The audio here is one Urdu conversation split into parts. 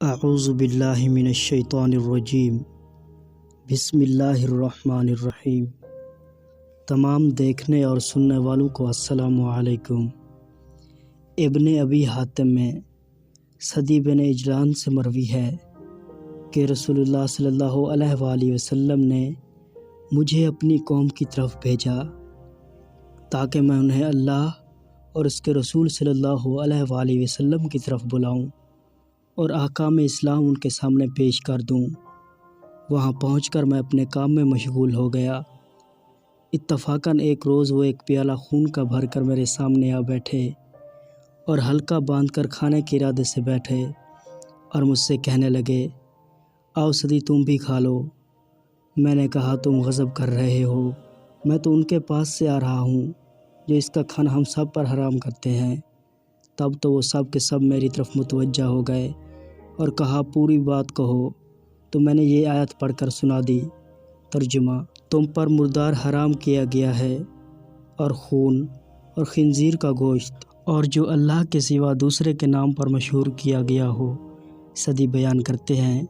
اعوذ باللہ من الشیطان الرجیم، بسم اللہ الرحمن الرحیم۔ تمام دیکھنے اور سننے والوں کو السلام علیکم۔ ابن ابی حاتم میں صدی بن اجلان سے مروی ہے کہ رسول اللہ صلی اللہ علیہ وآلہ وسلم نے مجھے اپنی قوم کی طرف بھیجا تاکہ میں انہیں اللہ اور اس کے رسول صلی اللہ علیہ وآلہ وسلم کی طرف بلاؤں اور احکام اسلام ان کے سامنے پیش کر دوں۔ وہاں پہنچ کر میں اپنے کام میں مشغول ہو گیا۔ اتفاقاً ایک روز وہ ایک پیالہ خون کا بھر کر میرے سامنے آ بیٹھے اور حلقہ باندھ کر کھانے کے ارادے سے بیٹھے اور مجھ سے کہنے لگے، آؤ سدی تم بھی کھا لو۔ میں نے کہا، تم غضب کر رہے ہو، میں تو ان کے پاس سے آ رہا ہوں جو اس کا کھانا ہم سب پر حرام کرتے ہیں۔ تب تو وہ سب کے سب میری طرف متوجہ ہو گئے اور کہا، پوری بات کہو۔ تو میں نے یہ آیت پڑھ کر سنا دی۔ ترجمہ: تم پر مردار حرام کیا گیا ہے اور خون اور خنزیر کا گوشت اور جو اللہ کے سوا دوسرے کے نام پر مشہور کیا گیا ہو۔ صدی بیان کرتے ہیں،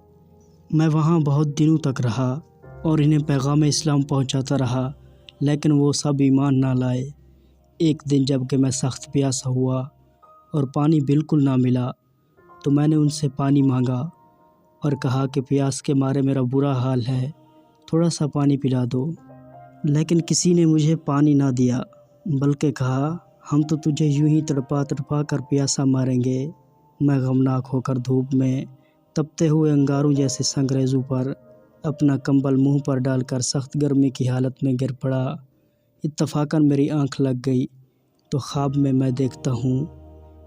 میں وہاں بہت دنوں تک رہا اور انہیں پیغام اسلام پہنچاتا رہا، لیکن وہ سب ایمان نہ لائے۔ ایک دن جب کہ میں سخت پیاسا ہوا اور پانی بالکل نہ ملا تو میں نے ان سے پانی مانگا اور کہا کہ پیاس کے مارے میرا برا حال ہے، تھوڑا سا پانی پلا دو۔ لیکن کسی نے مجھے پانی نہ دیا، بلکہ کہا، ہم تو تجھے یوں ہی تڑپا تڑپا کر پیاسا ماریں گے۔ میں غمناک ہو کر دھوپ میں تپتے ہوئے انگاروں جیسے سنگریزوں پر اپنا کمبل منہ پر ڈال کر سخت گرمی کی حالت میں گر پڑا۔ اتفاقاً میری آنکھ لگ گئی تو خواب میں دیکھتا ہوں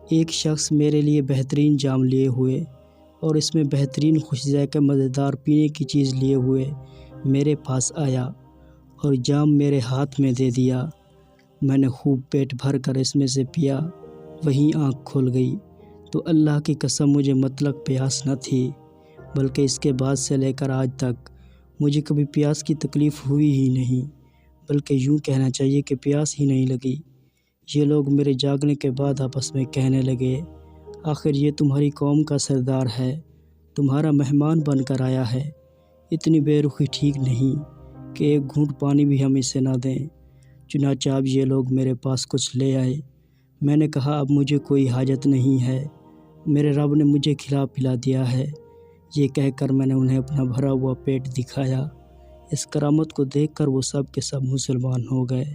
ایک شخص میرے لیے بہترین جام لیے ہوئے اور اس میں بہترین خوش ذائقہ مزیدار پینے کی چیز لیے ہوئے میرے پاس آیا اور جام میرے ہاتھ میں دے دیا۔ میں نے خوب پیٹ بھر کر اس میں سے پیا، وہیں آنکھ کھل گئی تو اللہ کی قسم مجھے مطلق پیاس نہ تھی، بلکہ اس کے بعد سے لے کر آج تک مجھے کبھی پیاس کی تکلیف ہوئی ہی نہیں، بلکہ یوں کہنا چاہیے کہ پیاس ہی نہیں لگی۔ یہ لوگ میرے جاگنے کے بعد آپس میں کہنے لگے، آخر یہ تمہاری قوم کا سردار ہے، تمہارا مہمان بن کر آیا ہے، اتنی بے رخی ٹھیک نہیں کہ ایک گھونٹ پانی بھی ہم اسے نہ دیں۔ چنانچہ اب یہ لوگ میرے پاس کچھ لے آئے۔ میں نے کہا، اب مجھے کوئی حاجت نہیں ہے، میرے رب نے مجھے کھلا پلا دیا ہے۔ یہ کہہ کر میں نے انہیں اپنا بھرا ہوا پیٹ دکھایا۔ اس کرامت کو دیکھ کر وہ سب کے سب مسلمان ہو گئے۔